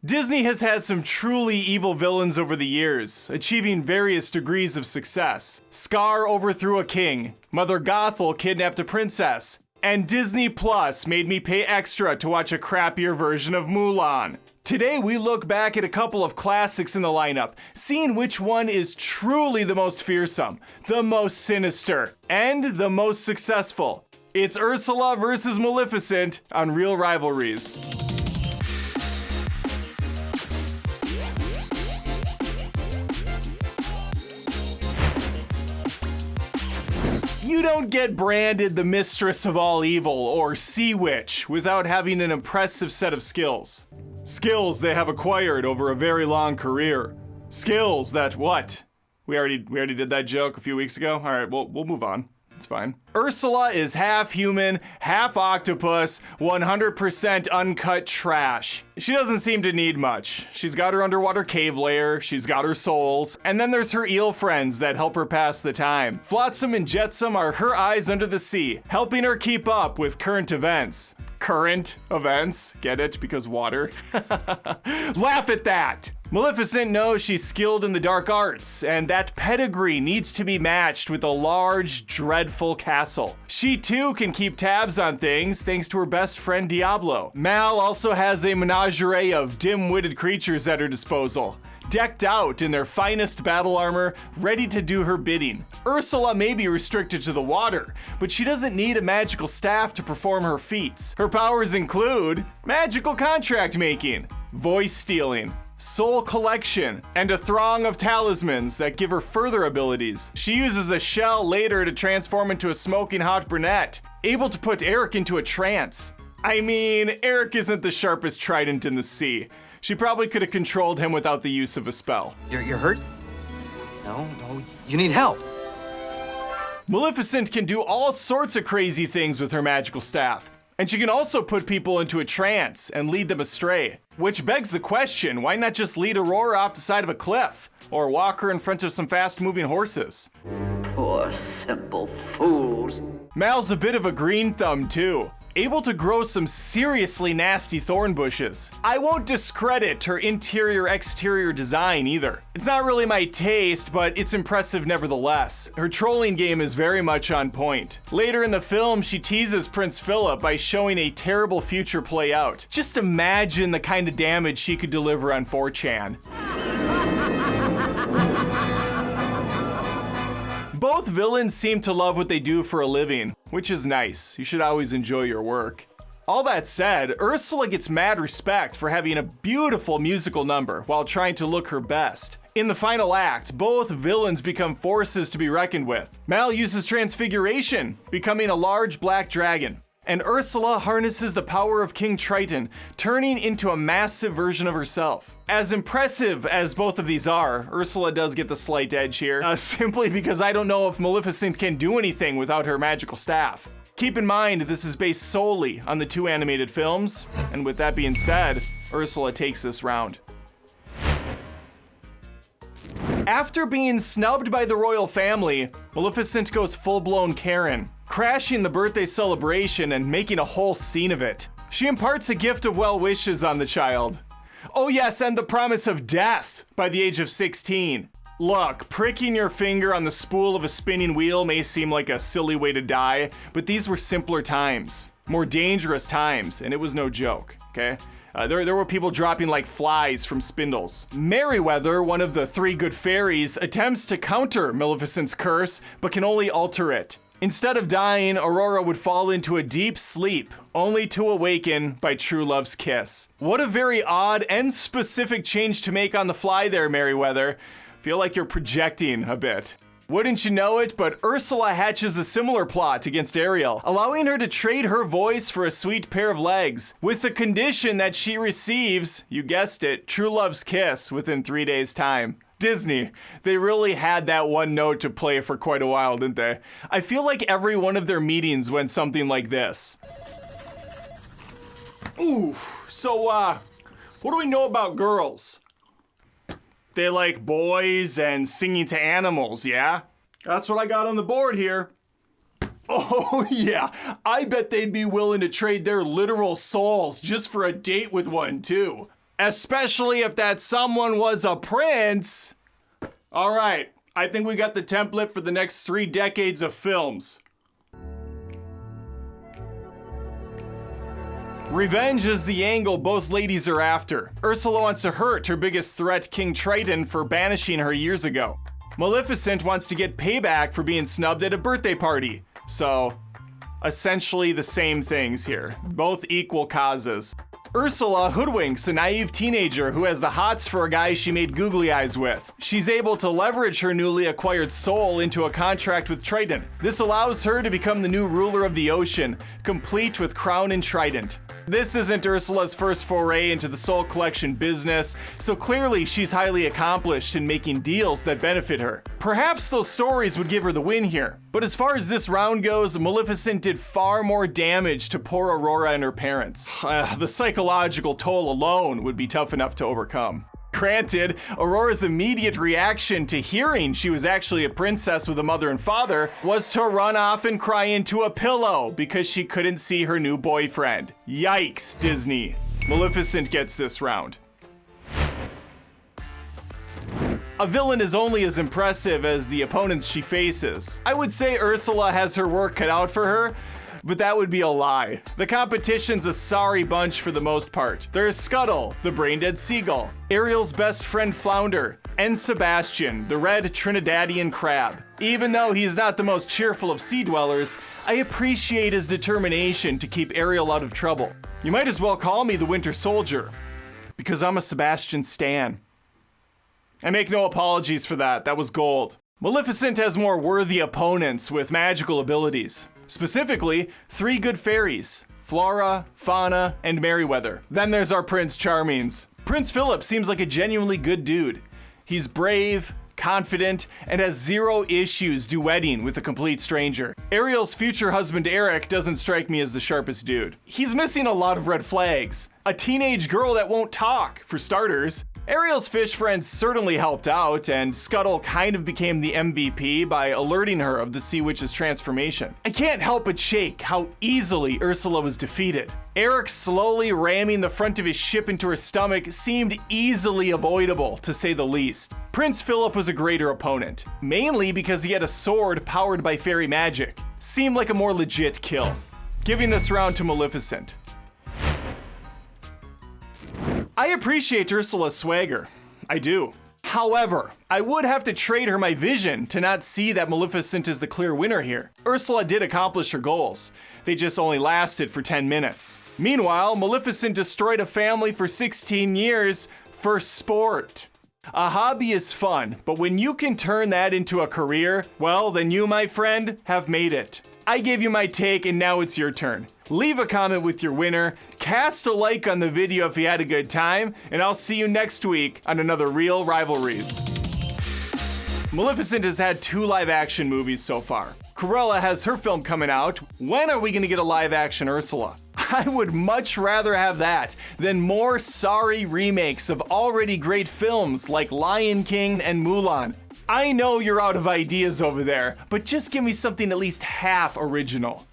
Disney has had some truly evil villains over the years, achieving various degrees of success. Scar overthrew a king, Mother Gothel kidnapped a princess, and Disney Plus made me pay extra to watch a crappier version of Mulan. Today we look back at a couple of classics in the lineup, seeing which one is truly the most fearsome, the most sinister, and the most successful. It's Ursula versus Maleficent on Reel Rivalries. You don't get branded the mistress of all evil or sea witch without having an impressive set of skills. Skills they have acquired over a very long career. Skills that what? We already did that joke a few weeks ago. All right, we'll move on. It's fine. Ursula is half human, half octopus, 100% uncut trash. She doesn't seem to need much. She's got her underwater cave lair, she's got her souls, and then there's her eel friends that help her pass the time. Flotsam and Jetsam are her eyes under the sea, helping her keep up with current events. Current events? Get it? Because water? Laugh at that! Maleficent knows she's skilled in the dark arts, and that pedigree needs to be matched with a large, dreadful castle. She too can keep tabs on things thanks to her best friend Diablo. Mal also has a menagerie of dim-witted creatures at her disposal, decked out in their finest battle armor, ready to do her bidding. Ursula may be restricted to the water, but she doesn't need a magical staff to perform her feats. Her powers include magical contract making, voice stealing, soul collection, and a throng of talismans that give her further abilities. She uses a shell later to transform into a smoking hot brunette, able to put Eric into a trance. I mean, Eric isn't the sharpest trident in the sea. She probably could have controlled him without the use of a spell. You're hurt? No, you need help. Maleficent can do all sorts of crazy things with her magical staff. And she can also put people into a trance and lead them astray. Which begs the question, why not just lead Aurora off the side of a cliff? Or walk her in front of some fast-moving horses? Poor simple fools. Mal's a bit of a green thumb too, able to grow some seriously nasty thorn bushes. I won't discredit her interior-exterior design either. It's not really my taste, but it's impressive nevertheless. Her trolling game is very much on point. Later in the film, she teases Prince Philip by showing a terrible future play out. Just imagine the kind of damage she could deliver on 4chan. Both villains seem to love what they do for a living, which is nice. You should always enjoy your work. All that said, Ursula gets mad respect for having a beautiful musical number while trying to look her best. In the final act, both villains become forces to be reckoned with. Mal uses transfiguration, becoming a large black dragon. And Ursula harnesses the power of King Triton, turning into a massive version of herself. As impressive as both of these are, Ursula does get the slight edge here, simply because I don't know if Maleficent can do anything without her magical staff. Keep in mind, this is based solely on the 2 animated films, and with that being said, Ursula takes this round. After being snubbed by the royal family, Maleficent goes full-blown Karen, crashing the birthday celebration and making a whole scene of it. She imparts a gift of well wishes on the child. Oh yes, and the promise of death by the age of 16. Look, pricking your finger on the spool of a spinning wheel may seem like a silly way to die, but these were simpler times, more dangerous times, and it was no joke, okay? There were people dropping like flies from spindles. Merryweather, one of the 3 good fairies, attempts to counter Maleficent's curse, but can only alter it. Instead of dying, Aurora would fall into a deep sleep, only to awaken by true love's kiss. What a very odd and specific change to make on the fly there, Merryweather. Feel like you're projecting a bit. Wouldn't you know it, but Ursula hatches a similar plot against Ariel, allowing her to trade her voice for a sweet pair of legs, with the condition that she receives, you guessed it, true love's kiss within 3 days' time. Disney, they really had that one note to play for quite a while, didn't they? I feel like every one of their meetings went something like this. Ooh, so what do we know about girls? They like boys and singing to animals, yeah? That's what I got on the board here. Oh yeah, I bet they'd be willing to trade their literal souls just for a date with one too. especially if that someone was a prince. All right, I think we got the template for the next 3 decades of films. Revenge is the angle both ladies are after. Ursula wants to hurt her biggest threat, King Triton, for banishing her years ago. Maleficent wants to get payback for being snubbed at a birthday party. So, essentially the same things here. Both equal causes. Ursula hoodwinks a naive teenager who has the hots for a guy she made googly eyes with. She's able to leverage her newly acquired soul into a contract with Triton. This allows her to become the new ruler of the ocean, complete with crown and trident. This isn't Ursula's first foray into the soul collection business, so clearly she's highly accomplished in making deals that benefit her. Perhaps those stories would give her the win here. But as far as this round goes, Maleficent did far more damage to poor Aurora and her parents. The psychological toll alone would be tough enough to overcome. Granted, Aurora's immediate reaction to hearing she was actually a princess with a mother and father was to run off and cry into a pillow because she couldn't see her new boyfriend. Yikes, Disney. Maleficent gets this round. A villain is only as impressive as the opponents she faces. I would say Ursula has her work cut out for her, but that would be a lie. The competition's a sorry bunch for the most part. There's Scuttle, the brain-dead seagull, Ariel's best friend Flounder, and Sebastian, the red Trinidadian crab. Even though he's not the most cheerful of sea dwellers, I appreciate his determination to keep Ariel out of trouble. You might as well call me the Winter Soldier, because I'm a Sebastian stan. I make no apologies for that, that was gold. Maleficent has more worthy opponents with magical abilities. Specifically, 3 good fairies, Flora, Fauna, and Merryweather. Then there's our Prince Charmings. Prince Philip seems like a genuinely good dude. He's brave, confident, and has 0 issues duetting with a complete stranger. Ariel's future husband Eric doesn't strike me as the sharpest dude. He's missing a lot of red flags. A teenage girl that won't talk, for starters. Ariel's fish friends certainly helped out, and Scuttle kind of became the MVP by alerting her of the Sea Witch's transformation. I can't help but shake how easily Ursula was defeated. Eric slowly ramming the front of his ship into her stomach seemed easily avoidable, to say the least. Prince Philip was a greater opponent, mainly because he had a sword powered by fairy magic. Seemed like a more legit kill. Giving this round to Maleficent. I appreciate Ursula's swagger. I do. However, I would have to trade her my vision to not see that Maleficent is the clear winner here. Ursula did accomplish her goals. They just only lasted for 10 minutes. Meanwhile, Maleficent destroyed a family for 16 years for sport. A hobby is fun, but when you can turn that into a career, well, then you, my friend, have made it. I gave you my take, and now it's your turn. Leave a comment with your winner, cast a like on the video if you had a good time, and I'll see you next week on another Reel Rivalries. Maleficent has had 2 live-action movies so far. Cruella has her film coming out. When are we gonna get a live-action Ursula? I would much rather have that than more sorry remakes of already great films like Lion King and Mulan. I know you're out of ideas over there, but just give me something at least half original.